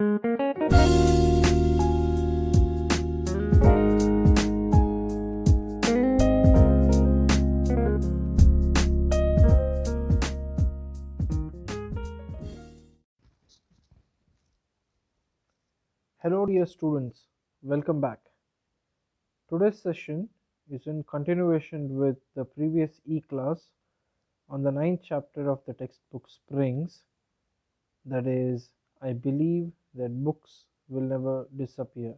Hello dear students, welcome back. Today's session is in continuation with the previous E-class on the ninth chapter of the textbook Springs, that is, I believe that books will never disappear,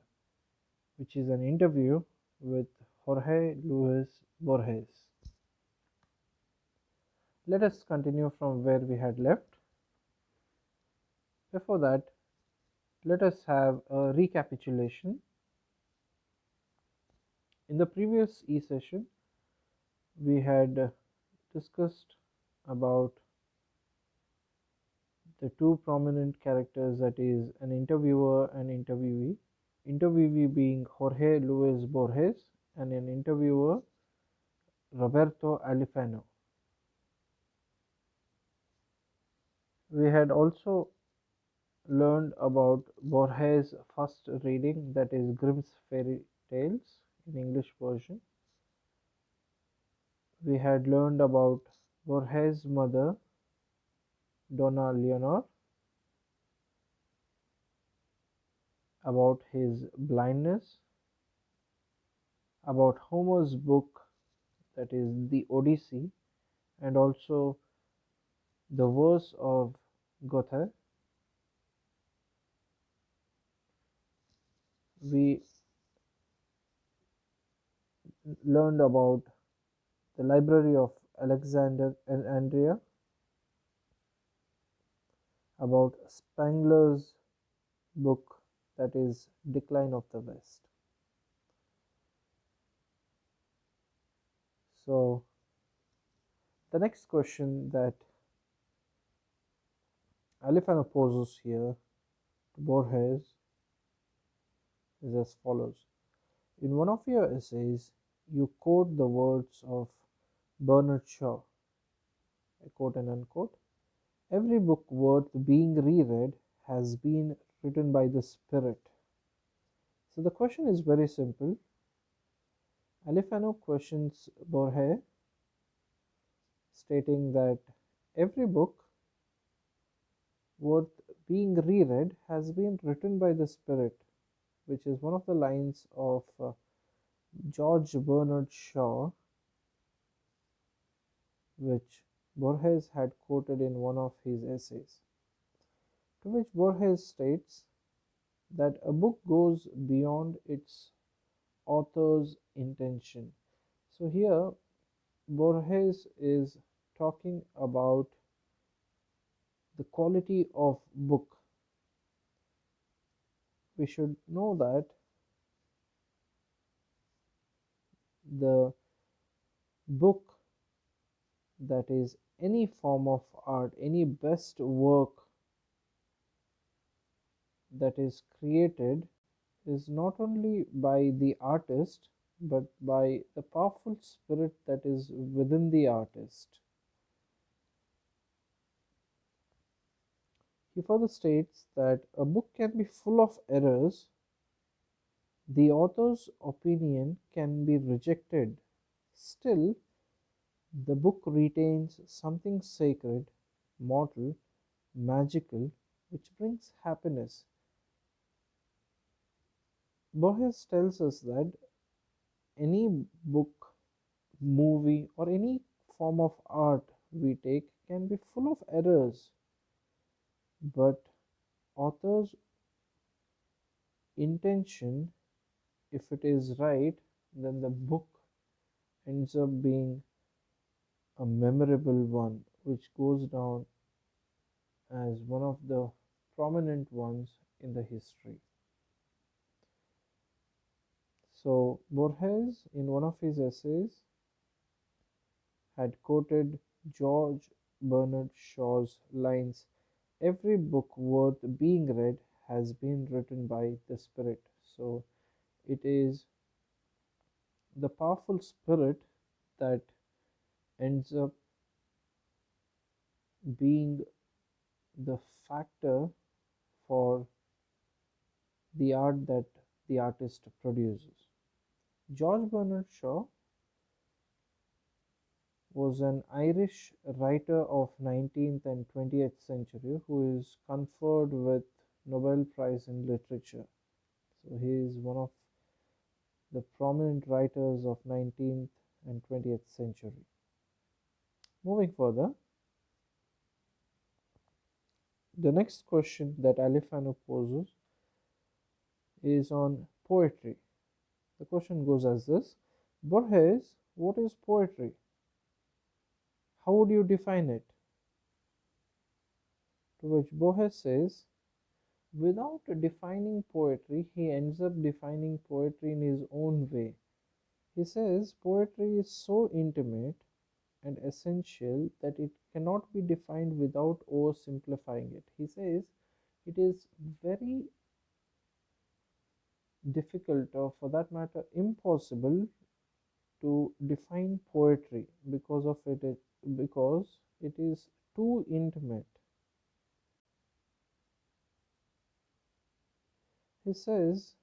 which is an interview with Jorge Luis Borges. Let us continue from where we had left. Before that, let us have a recapitulation. In the previous E-session, we had discussed about the two prominent characters, that is an interviewer and interviewee being Jorge Luis Borges and an interviewer Roberto Alifano. We had also learned about Borges' first reading, that is Grimm's Fairy Tales in English version. We had learned about Borges' mother, Donna Leonor, about his blindness, about Homer's book, that is the Odyssey, and also the verse of Goethe. We learned about the library of Alexander and Andrea, about Spengler's book, that is Decline of the West. So the next question that Alifano poses here to Borges is as follows. In one of your essays, you quote the words of Bernard Shaw, I quote and unquote, "Every book worth being reread has been written by the Spirit." So the question is very simple. Alifano questions Borges, stating that every book worth being reread has been written by the Spirit, which is one of the lines of George Bernard Shaw, which Borges had quoted in one of his essays, to which Borges states that a book goes beyond its author's intention. So here Borges is talking about the quality of book. We should know that the book, that is any form of art, any best work that is created, is not only by the artist but by the powerful spirit that is within the artist. He further states that a book can be full of errors, the author's opinion can be rejected, still the book retains something sacred, mortal, magical, which brings happiness. Borges tells us that any book, movie, or any form of art we take can be full of errors, but author's intention, if it is right, then the book ends up being a memorable one, which goes down as one of the prominent ones in the history. So Borges, in one of his essays, had quoted George Bernard Shaw's lines, "Every book worth being read has been written by the Spirit." So it is the powerful spirit that ends up being the factor for the art that the artist produces. George Bernard Shaw was an Irish writer of 19th and 20th century who is conferred with Nobel Prize in Literature. So he is one of the prominent writers of 19th and 20th century. Moving further, the next question that Alifano poses is on poetry. The question goes as this: Borges, what is poetry? How would you define it? To which Borges says, without defining poetry, he ends up defining poetry in his own way. He says poetry is so intimate and essential that it cannot be defined without oversimplifying it. He says it is very difficult, or for that matter, impossible to define poetry because it is too intimate. He says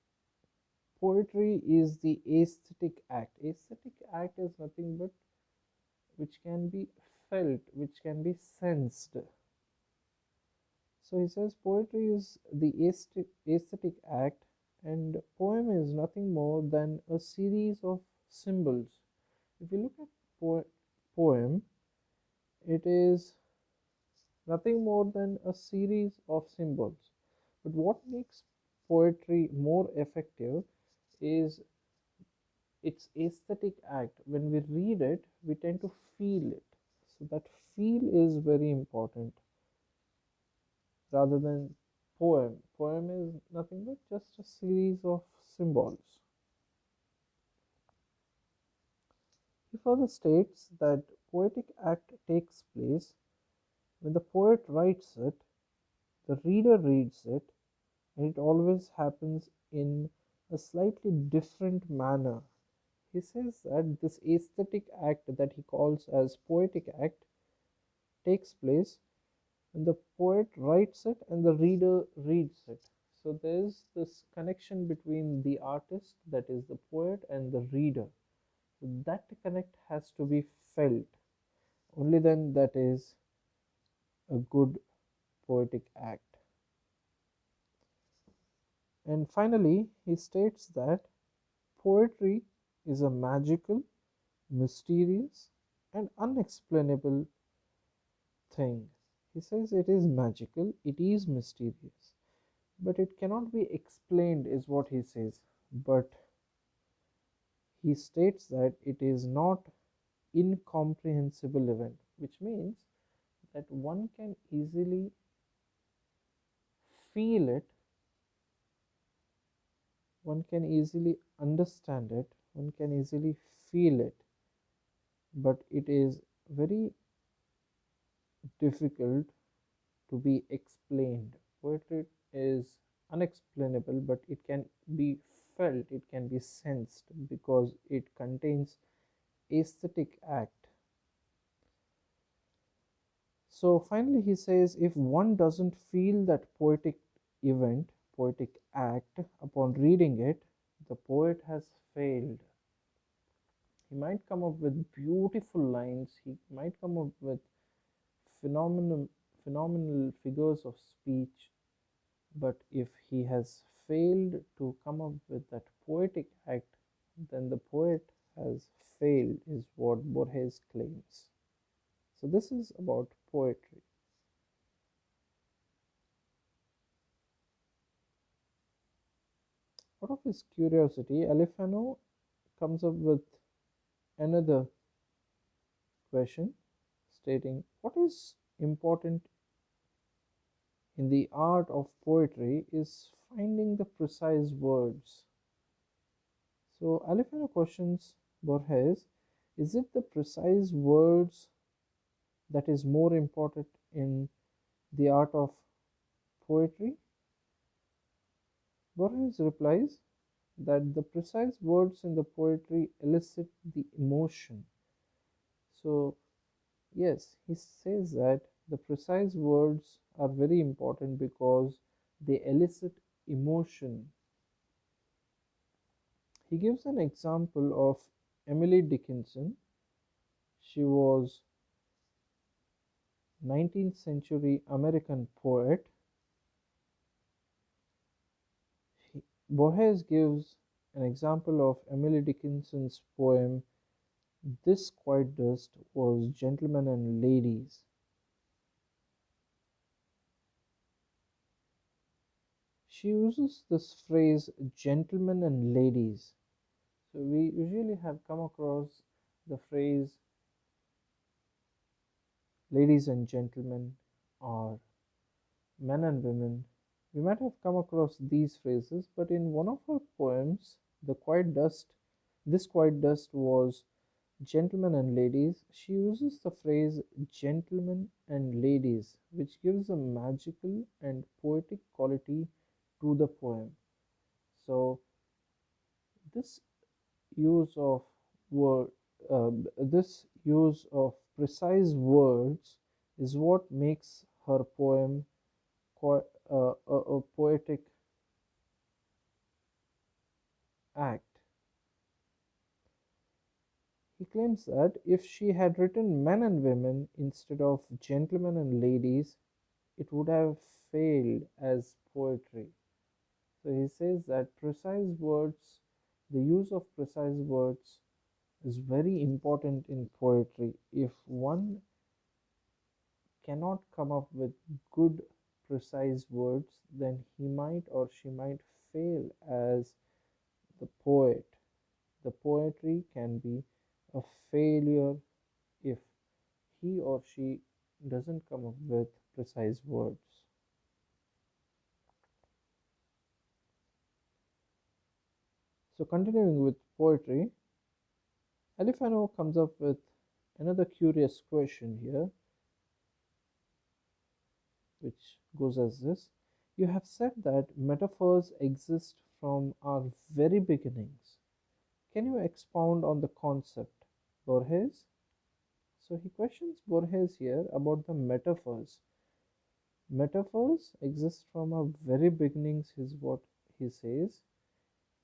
poetry is the aesthetic act. Aesthetic act is nothing but which can be felt, which can be sensed. So he says poetry is the aesthetic act, and poem is nothing more than a series of symbols. If you look at poem, it is nothing more than a series of symbols. But what makes poetry more effective is its aesthetic act. When we read it, we tend to feel it. So that feel is very important rather than poem. Poem is nothing but just a series of symbols. He further states that poetic act takes place when the poet writes it, the reader reads it, and it always happens in a slightly different manner. He says that this aesthetic act that he calls as poetic act takes place when the poet writes it and the reader reads it. So there's this connection between the artist, that is the poet, and the reader. So that connect has to be felt. Only then that is a good poetic act. And finally, he states that poetry is a magical, mysterious, and unexplainable thing. He says it is magical, it is mysterious, but it cannot be explained, is what he says. But he states that it is not incomprehensible event, which means that one can easily feel it, one can easily understand it, one can easily feel it, but it is very difficult to be explained. Poetry is unexplainable, but it can be felt, it can be sensed because it contains aesthetic act. So finally, he says if one doesn't feel that poetic event, poetic act upon reading it, the poet has failed. He might come up with beautiful lines, he might come up with phenomenal, phenomenal figures of speech, but if he has failed to come up with that poetic act, then the poet has failed, is what Borges claims. So, this is about poetry. Out of his curiosity, Alifano comes up with another question stating what is important in the art of poetry is finding the precise words. So Alifano questions Borges, is it the precise words that is more important in the art of poetry? Borges replies that the precise words in the poetry elicit the emotion. So yes, he says that the precise words are very important because they elicit emotion. He gives an example of Emily Dickinson. She was 19th century American poet. Borges gives an example of Emily Dickinson's poem "This Quiet Dust" was "Gentlemen and Ladies". She uses this phrase "gentlemen and ladies". So we usually have come across the phrase ladies and gentlemen or men and women. We might have come across these phrases, but in one of her poems, "The Quiet Dust", "This Quiet Dust" was "Gentlemen and Ladies". She uses the phrase "gentlemen and ladies", which gives a magical and poetic quality to the poem. So, this use of word, this use of precise words is what makes her poem a poetic act. He claims that if she had written men and women instead of gentlemen and ladies, it would have failed as poetry. So he says that precise words, the use of precise words, is very important in poetry. If one cannot come up with good, precise words, then he might or she might fail as the poet. The poetry can be a failure if he or she doesn't come up with precise words. So, continuing with poetry, Alifano comes up with another curious question here, which goes as this: You have said that metaphors exist from our very beginnings. Can you expound on the concept, Borges? So he questions Borges here about the metaphors. Metaphors exist from our very beginnings, is what he says,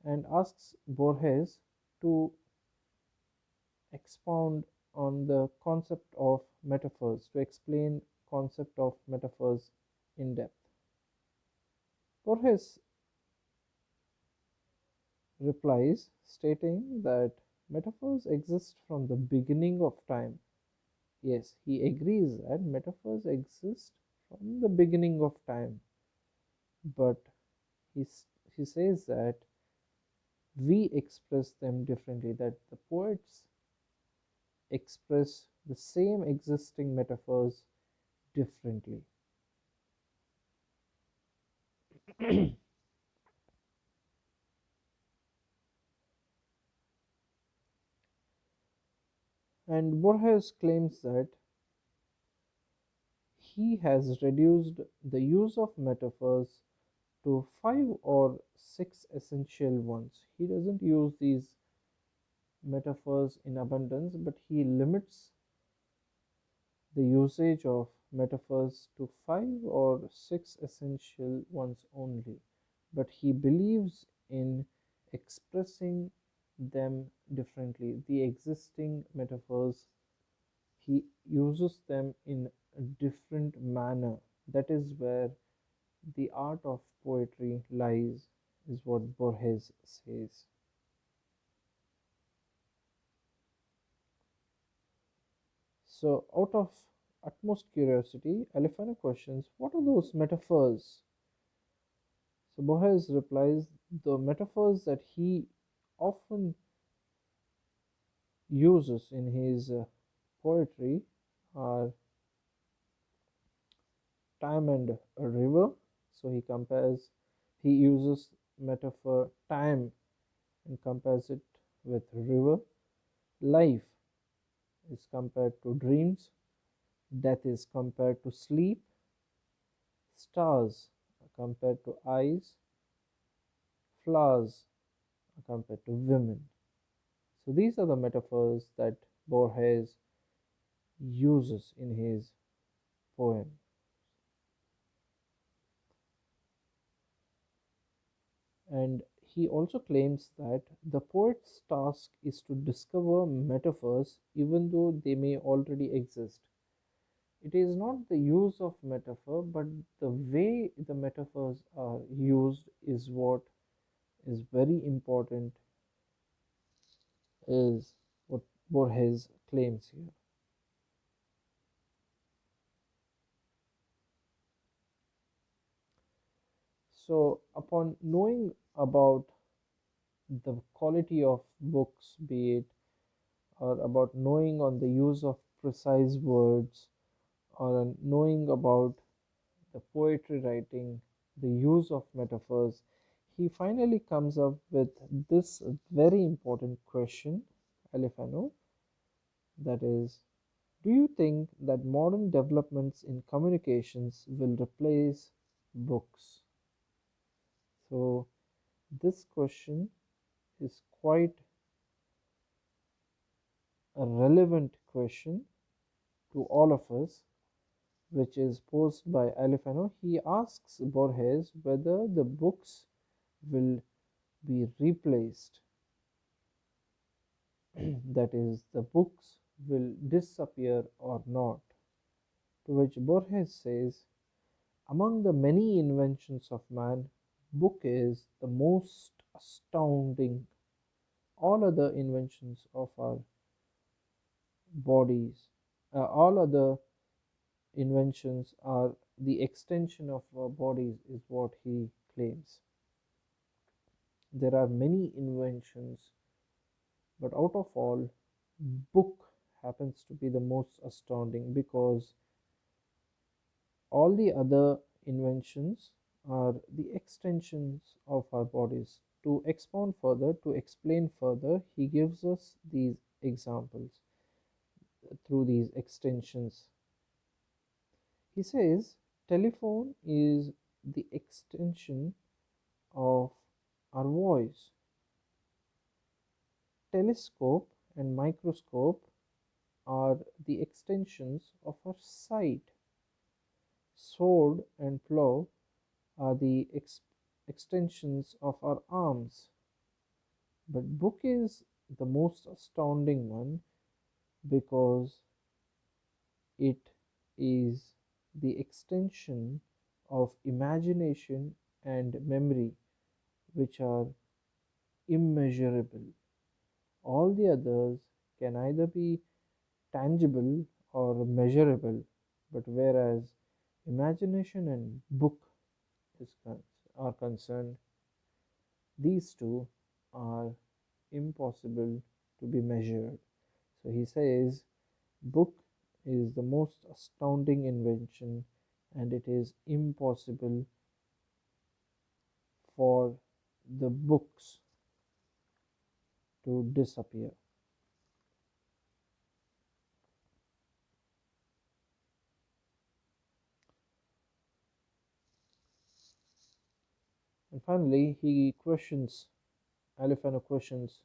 and asks Borges to expound on the concept of metaphors, to explain concept of metaphors in depth. Borges replies stating that metaphors exist from the beginning of time. Yes, he agrees that metaphors exist from the beginning of time, but he, he says that we express them differently, that the poets express the same existing metaphors differently. And Borges claims that he has reduced the use of metaphors to five or six essential ones. He doesn't use these metaphors in abundance, but he limits the usage of metaphors to five or six essential ones only. But he believes in expressing them differently. The existing metaphors, he uses them in a different manner. That is where the art of poetry lies, is what Borges says. So, out of utmost curiosity, Alifano questions, what are those metaphors? So, Borges replies, the metaphors that he often uses in his poetry are time and a river. So, he uses metaphor time and compares it with river. Life is compared to dreams. Death is compared to sleep. Stars are compared to eyes. Flowers are compared to women. So these are the metaphors that Borges uses in his poem. And He also claims that the poet's task is to discover metaphors even though they may already exist. It is not the use of metaphor, but the way the metaphors are used is what is very important, is what Borges claims here. So, upon knowing about the quality of books, be it or about knowing on the use of precise words, or knowing about the poetry writing, the use of metaphors, he finally comes up with this very important question, Alefano, that is, do you think that modern developments in communications will replace books? So, this question is quite a relevant question to all of us, which is posed by Alefano. He asks Borges whether the books will be replaced, that is, the books will disappear or not. To which Borges says, among the many inventions of man, book is the most astounding. All other inventions of our bodies, all other inventions are the extension of our bodies, is what he claims. There are many inventions, but out of all, book happens to be the most astounding because all the other inventions are the extensions of our bodies. To expound further, to explain further, he gives us these examples through these extensions. He says telephone is the extension of our voice. Telescope and microscope are the extensions of our sight. Sword and plow are the extensions of our arms. But book is the most astounding one because it is the extension of imagination and memory, which are immeasurable. All the others can either be tangible or measurable, but whereas imagination and book is are concerned, these two are impossible to be measured. So he says, book is the most astounding invention, and it is impossible for the books to disappear. And finally, he questions, Alifano questions,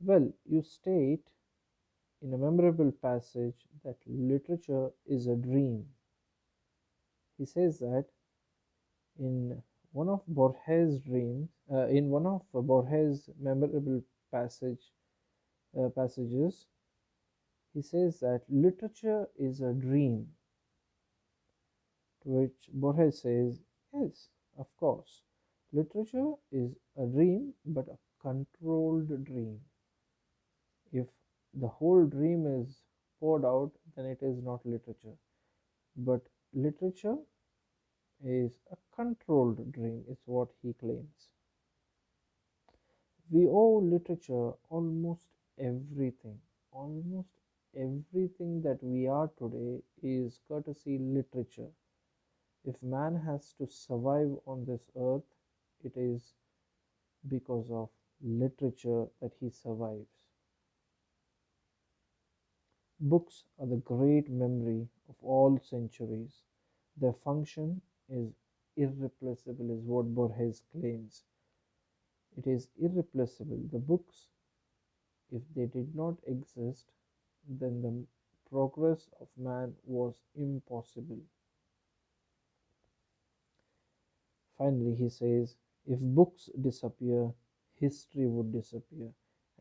well, you state in a memorable passage that literature is a dream. He says that in one of Borges' dreams, in one of Borges' memorable passages, he says that literature is a dream. To which Borges says, yes, of course, literature is a dream, but a controlled dream. If the whole dream is poured out, then it is not literature. But literature is a controlled dream, is what he claims. We owe literature almost everything. Almost everything that we are today is courtesy literature. If man has to survive on this earth, it is because of literature that he survives. Books are the great memory of all centuries. Their function is irreplaceable, is what Borges claims. It is irreplaceable. The books, if they did not exist, then the progress of man was impossible. Finally, he says, If books disappear, history would disappear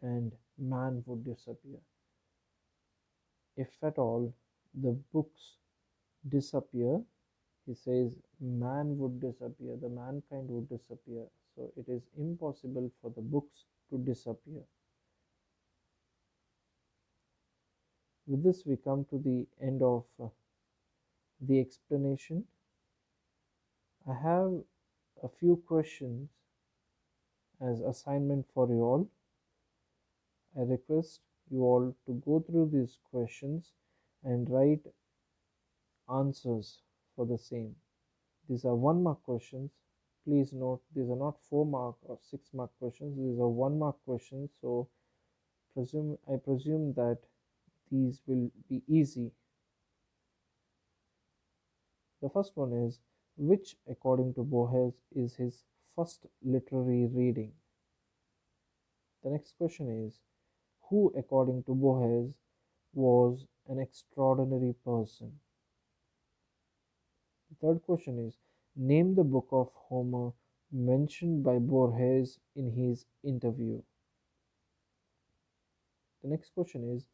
and man would disappear. If at all the books disappear, he says man would disappear, the mankind would disappear. So it is impossible for the books to disappear. With this, we come to the end of the explanation. I have a few questions as assignment for you all. I request you all to go through these questions and write answers for the same. These are 1 mark questions. Please note these are not 4 mark or 6 mark questions. These are 1 mark questions. So I presume that these will be easy. The first one is, which according to Borges is his first literary reading? The next question is, who according to Borges was an extraordinary person? The third question is, name the book of Homer mentioned by Borges in his interview. The next question is,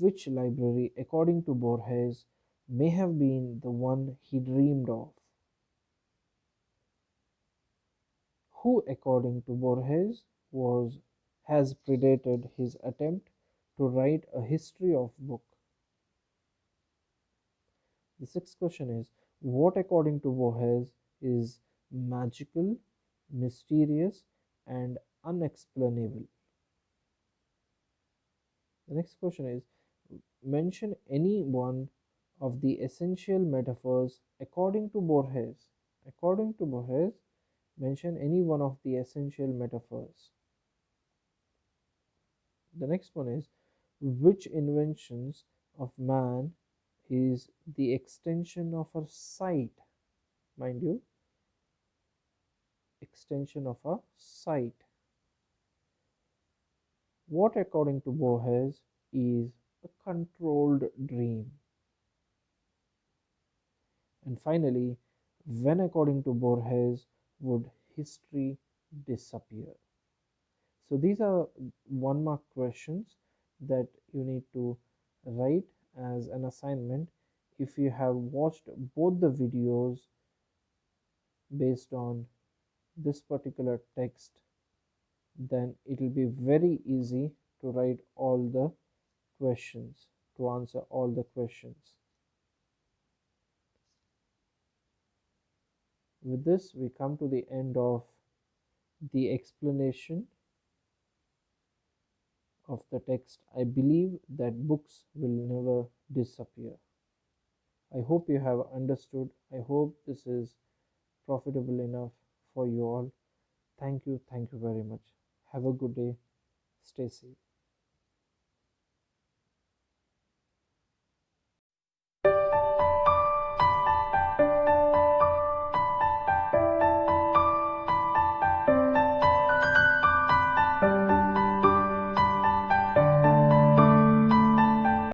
which library, according to Borges, may have been the one he dreamed of? Who, according to Borges, was has predated his attempt to write a history of book? The sixth question is, what, according to Borges, is magical, mysterious, and unexplainable? The next question is, mention any one of the essential metaphors according to Borges. According to Borges, mention any one of the essential metaphors. The next one is, which inventions of man is the extension of our sight? Mind you, extension of our sight. What, according to Borges, is a controlled dream? And finally, when, according to Borges, would history disappear? So these are 1 mark questions that you need to write as an assignment. If you have watched both the videos based on this particular text, then it will be very easy to write all the questions, to answer all the questions. With this, we come to the end of the explanation of the text. I believe that books will never disappear. I hope you have understood. I hope this is profitable enough for you all. Thank you very much. Have a good day. Stay safe.